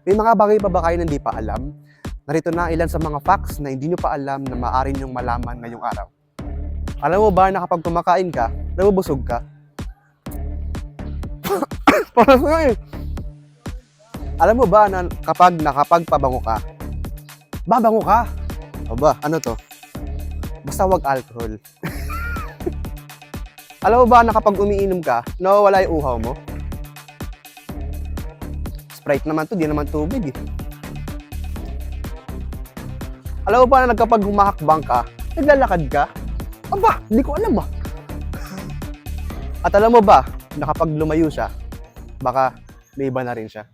May mga bagay pa ba kayo na hindi pa alam? Narito na ilan sa mga facts na hindi nyo pa alam na maaari nyong malaman ngayong araw. Alam mo ba na kapag kumakain ka, nabubusog ka? Parang alam mo ba na kapag nakapagpabango ka, babango ka? Aba, ano to? Basta wag alcohol. Alam mo ba na kapag umiinom ka, nawawala yung uhaw mo? Sprite naman to, di naman tubig eh. Alam mo ba na kapag humahakbang ka, naglalakad ka? Aba, hindi ko alam ah. At alam mo ba na kapag lumayo siya, baka may iba na rin siya.